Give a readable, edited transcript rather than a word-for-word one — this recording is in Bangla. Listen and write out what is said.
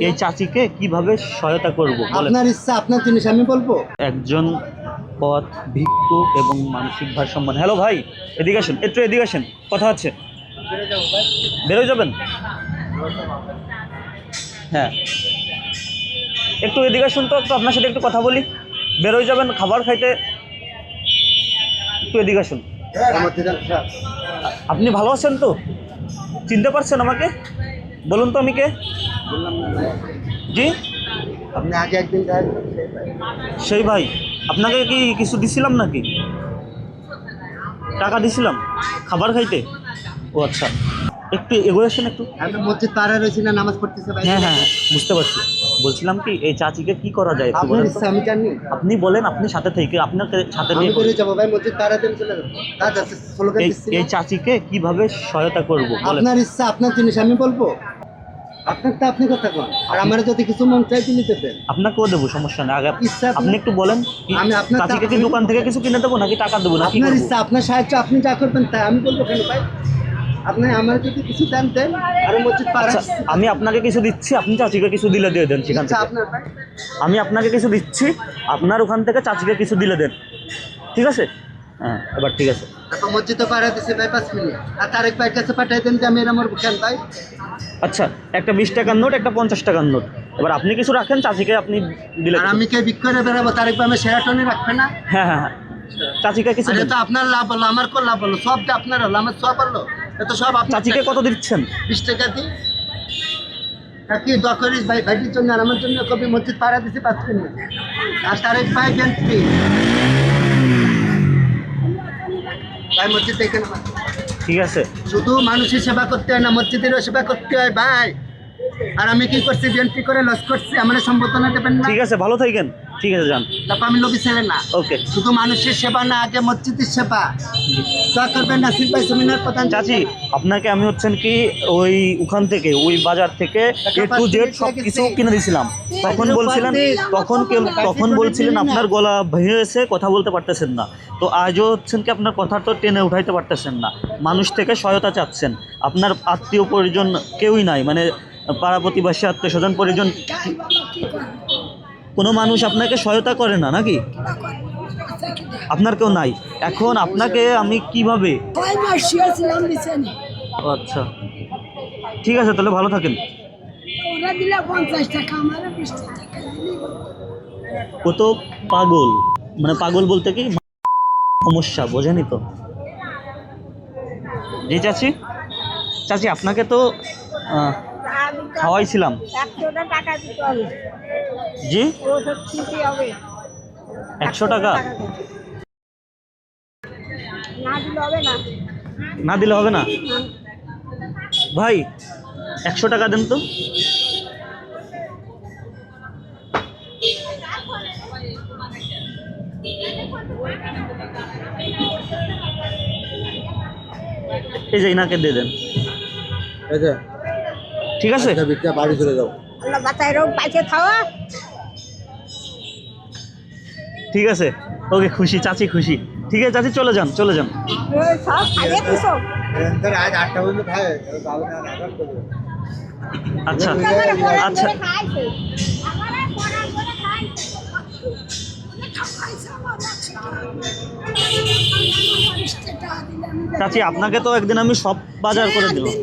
এই চাচিকে কিভাবে সহায়তা করব বলেন। আপনার ইচ্ছা, আপনার জিনিস, আমি বলবো। একজন পথ ভিক্ষুক এবং মানসিক ভারসাম্য। হ্যালো ভাই, এদিকে আসেন, একটু এদিকে আসেন, কথা আছে। বেরোয় যাবেন? হ্যাঁ, একটু এদিকে আসুন তো, একটু আপনার সাথে একটু কথা বলি। বেরোয় যাবেন খাবার খাইতে, একটু এদিকে আসুন। আপনি ভালো আছেন তো? চিনতে পারছেন আমাকে? বলুন তো আমি কে? জি, আপনি আগে একদিন সেই ভাই। আপনাকে কি কিছু দিছিলাম নাকি? টাকা দিছিলাম খাবার খাইতে? ও আচ্ছা, একটু এগোয় আসেন একটু। আমি মসজিদ পাড়া রয়েছি না, নামাজ পড়তেছে ভাই। হ্যাঁ হ্যাঁ, বুঝতে পারছি। বলছিলাম কি, এই চাচিকে কি করা যায় একটু আপনার বলেন তো? ইচ্ছা, আমি জানি। আপনি বলেন, আপনি সাথে থেকে আপনাকে সাথে আমি নিয়ে করে যাবো ভাই, মসজিদ পাড়া দিয়ে চলে যাবো। কাজ আছে, স্লোগান দিচ্ছি। এই চাচিকে কিভাবে সহায়তা করব বলেন। আপনার ইচ্ছা, আপনার জিনিস, আমি বলবো। আপনারটা আপনি কথা বলেন, আর আমার যদি কিছু মন চাই তিনি দেবেন। আপনাকেও দেবো, সমস্যা নেই। আগে ইচ্ছা আপনি একটু বলেন, আমি আপনার চাচিকে কি দোকান থেকে কিছু কিনে দেবো নাকি টাকা দেবো নাকি? আপনার ইচ্ছা, আপনার সাহায্য, আপনি যা করবেন তাই আমি বলবো কেন ভাই? আপনি আমার যদি কিছু দেন দেন, আর মসজিদ পাড়া। আচ্ছা, আমি আপনাকে কিছু দিচ্ছি, আপনি চাচিকে কিছু দিলে দিয়ে দেন সেখান ইচ্ছা থেকে। আপনার ভাই। আমি আপনাকে কিছু দিচ্ছি, আপনার ওখান থেকে চাচিকে কিছু দিলে দেন, ঠিক আছে? হ্যাঁ, এবার ঠিক আছে। তারপর মসজিদে পাড়া দিছে ভাই 5 মিনিট, আর তারেক ভাইয়ের কাছে পাঠাই দেন যে আমি এর আমার কেন ভাই। আচ্ছা, একটা 20 টাকার নোট, একটা 50 টাকার নোট। এবার আপনি কিছু রাখেন, চাচিকে আপনি দিলে। আর আমি কে বিক্রি বেড়াবো? তারেক ভাই আমার সেরাটনে রাখবে না? হ্যাঁ হ্যাঁ হ্যাঁ, চাচিকে কিছু আরে দেন। তো আপনার লাভ হলো, আমার কোন লাভ হলো? সবটা আপনার হলো, আমার সব হলো। এত সব আপনার। চাচিকে কত দিচ্ছেন? 20 টাকা দিই। কি দোয়া করিস ভাই, ভাইটির জন্য আর আমার জন্য কবি মসজিদ পাড়া দিছে 5 মিনিট। আর তারেক ভাই গেন্ট্রি ভাই মসজিদ দেখেন আমার। ঠিক আছে, শুধু মানুষের সেবা করতে হয় না, মসজিদেরও সেবা করতে হয় ভাই। আর আমি কি করছি? বিএনপি করে লস করছি, আমার সম্বোধনা দেবেন না? ঠিক আছে, ভালো থাকেন। ঠিক আছে, যান। তারপর আমি লোভী ছেলে না। ওকে। শুধু মানুষের সেবা না, আগে মসজিদের সেবা। দোয়া করবেন নাসির ভাই, সেমিনার প্রধান। চাচি, আপনাকে আমি হচ্ছেন কি ওই ওখান থেকে, ওই বাজার থেকে A to Z সব কিছু কিনে দিয়েছিলাম। তখন বলছিলেন আপনার গলা ভেঙে গেছে, কথা বলতে পারতেছেন না। তো আজও হচ্ছেন কি আপনার কথা তো টেনে উঠাইতে পারতেছেন না, মানুষ থেকে সহায়তা চাচ্ছেন। আপনার আত্মীয় পরিজন কেউই নাই, মানে পাড়া প্রতিবেশী, আত্মীয় স্বজন পরিজন, কোনো মানুষ আপনাকে সহায়তা করে না নাকি? আপনার কেউ নাই। এখন আপনাকে আমি কিভাবে? ও আচ্ছা, ঠিক আছে, তাহলে ভালো থাকেন। ও তো পাগল, মানে পাগল বলতে কি সমস্যা, বোঝেনি তো? জি চাচি, চাচি আপনাকে তো খাওয়াইছিলাম। জি, 100 টাকা না দিলে হবে না ভাই? 100 টাকা দেন তো। এই যে ইনাকে দিয়ে দেন, ঠিক আছে? বাড়ি চলে যাও। ঠিক আছে, ওকে, খুশি চাচি, খুশি। ঠিক আছে চাচি, চলে যান, চলে যান। আজ 8টা পর্যন্ত খায়। আচ্ছা আচ্ছা, চাচি আপনাকে তো একদিন আমি সব বাজার করে দিলাম।